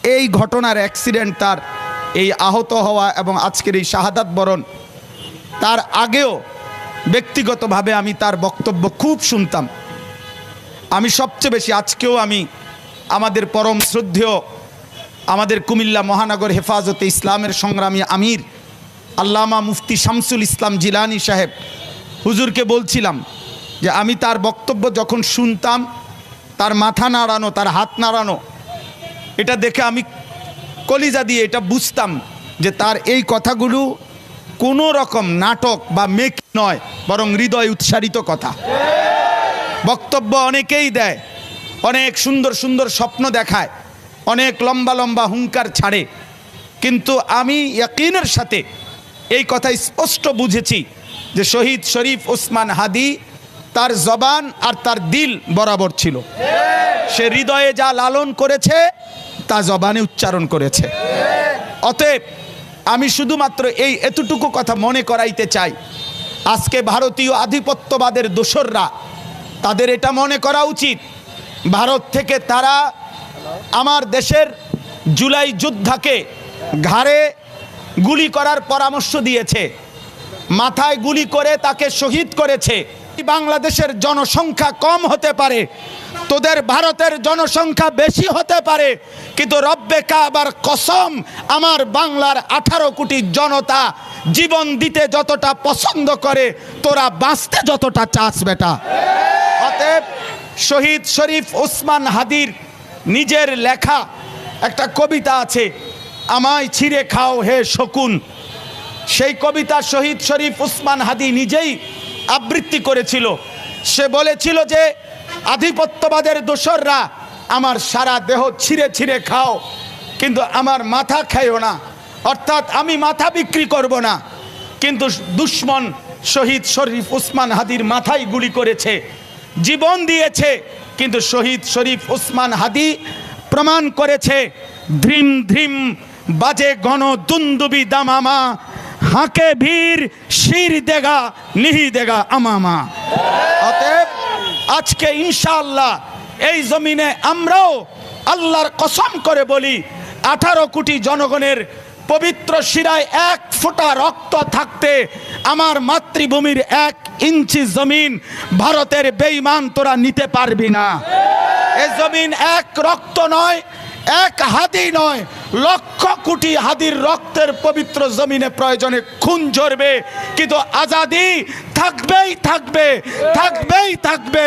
এই ঘটনার অ্যাক্সিডেন্ট, তার এই আহত হওয়া এবং আজকের এই শাহাদাত বরণ, তার আগেও ব্যক্তিগতভাবে আমি তার বক্তব্য খুব শুনতাম। আমি সবচেয়ে বেশি, আজকেও আমি আমাদের পরম শ্রদ্ধেয় আমাদের কুমিল্লা মহানগর হেফাজতে ইসলামের সংগ্রামী আমির আল্লামা মুফতি শামসুল ইসলাম জিলানী সাহেব হুজুরকে বলছিলাম যে আমি তার বক্তব্য যখন শুনতাম, তার মাথা নাড়ানো, তার হাত নাড়ানো, এটা দেখে আমি কলিজা দিয়ে এটা বুঝতাম যে তার এই কথাগুলো কোনো রকম নাটক বা মেক নয়, বরং হৃদয় উৎসারিত কথা। বক্তব্য অনেকেই দেয়, অনেক সুন্দর সুন্দর স্বপ্ন দেখায়, অনেক লম্বা লম্বা হুঙ্কার ছাড়ে, কিন্তু আমি ইয়াকিনের সাথে এই কথা স্পষ্ট বুঝেছি যে শহীদ শরীফ ওসমান হাদি তার জবান আর তার দিল বরাবর ছিল। সে হৃদয়ে যা লালন করেছে তা জবানে উচ্চারণ করেছে। অতএব আমি শুধুমাত্র এই এতটুকু কথা মনে করাইতে চাই, আজকে ভারতীয় আধিপত্যবাদের দোসররা, তাদের এটা মনে করা উচিত, ভারত থেকে তারা আমার দেশের জুলাই যোদ্ধাকে ঘাড়ে গুলি করার পরামর্শ দিয়েছে, মাথায় গুলি করে তাকে শহীদ করেছে। বাংলাদেশের জনসংখ্যা কম হতে পারে, তোদের ভারতের জনসংখ্যা বেশি হতে পারে, কিন্তু রব্বে কাবার কসম, আমার বাংলার 18 কোটি জনতা জীবন দিতে যতটা পছন্দ করে, তোরা বাঁচতে যতটা চাস বেটা। অতএব শহীদ শরীফ ওসমান হাদির নিজের লেখা একটা কবিতা আছে, আমায় ছিঁড়ে খাও হে শকুন। সেই কবিতা শহীদ শরীফ ওসমান হাদি নিজেই আবৃত্তি করেছিল। সে বলেছিল যে আধিপত্যবাদের দোসররা আমার সারা দেহ ছিঁড়ে ছিঁড়ে খাও, কিন্তু আমার মাথা খাইও না, অর্থাৎ আমি মাথা বিক্রি করব না। কিন্তু দুশ্মন শহীদ শরীফ ওসমান হাদির মাথায় গুলি করেছে, জীবন দিয়েছে, কিন্তু শহীদ শরীফ ওসমান হাদি প্রমাণ করেছে, ধ্রিম ধ্রিম বাজে গণ দুন্দুবি দামামা, হাঁকে ভীর শির দেগা নিহি দেগা আমামা। অতএব আজকে ইনশাআল্লাহ এই জমিনে আমরাও আল্লাহর কসম করে বলি, 18 কোটি জনগণের পবিত্র শিরায় 1 ফোঁটা রক্ত থাকতে আমার মাতৃভূমির 1 ইঞ্চি জমিন ভারতের বেঈমান তোরা নিতে পারবি না। এ জমিন 1 রক্ত নয়, 1 হাদি নয়, লক্ষ কোটি হাদির রক্তের পবিত্র জমিনে প্রয়োজনে খুন ঝরবে, কিন্তু আজাদি থাকবেই থাকবে, থাকবেই থাকবে।